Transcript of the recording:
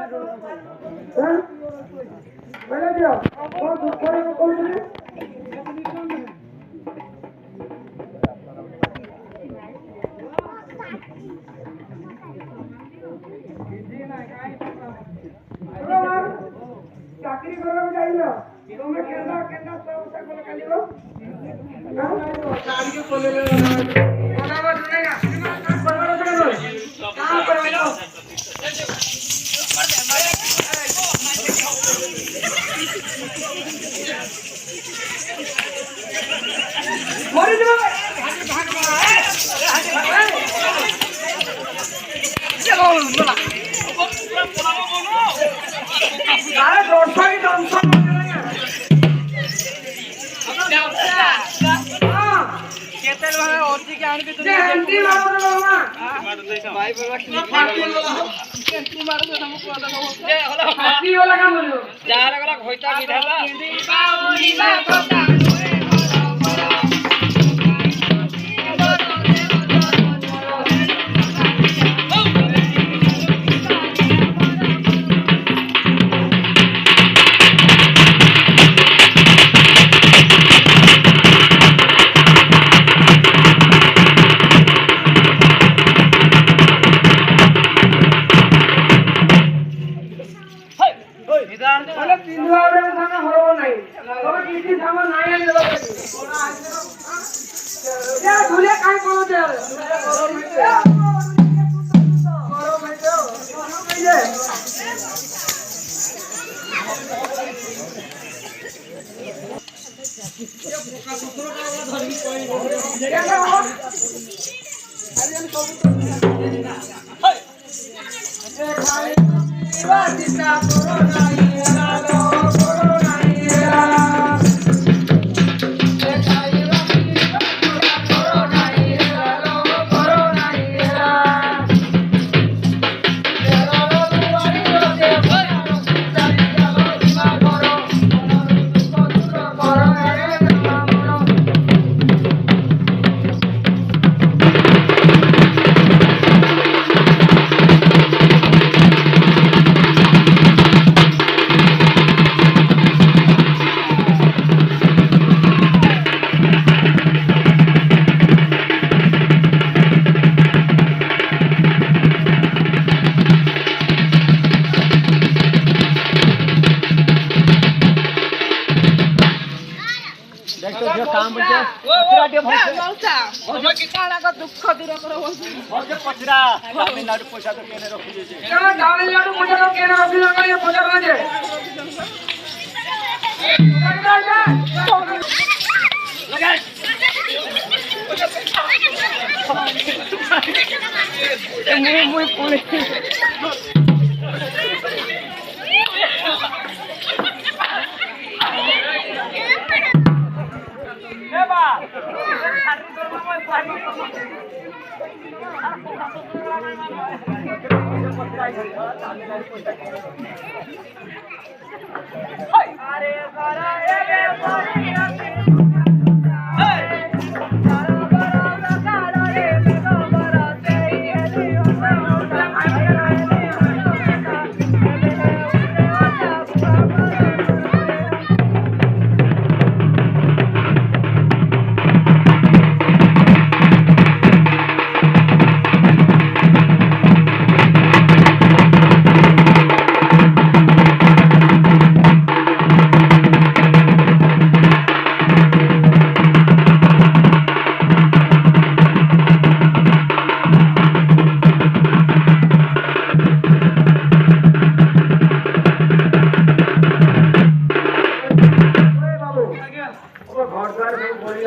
হ্যাঁ বলে দিও কোন করে কোন চাকরি করবে যাইল তুমি কেনা কেনা সব করে কালিব আজকে বলে কথা বলে না বলবো না কাম করবে না মরে যাবে ভাগ মারা চলো বলা আরে দর্শকই দর্শক কেতেল ভাবে ওটি কে আনবি তুমি এন্টি মারো না মামা ভাই বাবা কি এন্টি মারো না हमको वाला ए হলো হাতি वाला কাম হলো যারা গলা হইতা বিধালা বাউলি বা কথা বলে তিন লাউরের সামনে হরব নাই তবে কিছু সামান নাই আনতে পারবে ওরা আসবে না ধুলে কাই করতে হবে গরম হইছে গরম হইছে পোকা কুকুরটা ধরি কই কেন আরে আমি কবুতর না হাই এ খাই বাতিটা করোনা ইরালো করোনা ইরা এ খাই বাতিটা করোনা ইরালো করোনা ইরা তেরো দুয়ারি রোজে ভরা চারি জালো দিমা করো দুঃখ দূর করো রে নামরো দেখো যে কাম বলছে পচরাটে ভাষা বলছা ওজে কিটানা কা দুঃখ দূর করে বলছে ওজে পচরা তামিলনাড়ু পয়সা তো কেনে রাখি দিয়েছে কেন তামিলনাড়ু পয়সা তো কেনে রাখি লাগাই পয়সা কাজে লাগা মুই পড়ে আরে সারা এবে পরিয়া ঘর দ্বার বলি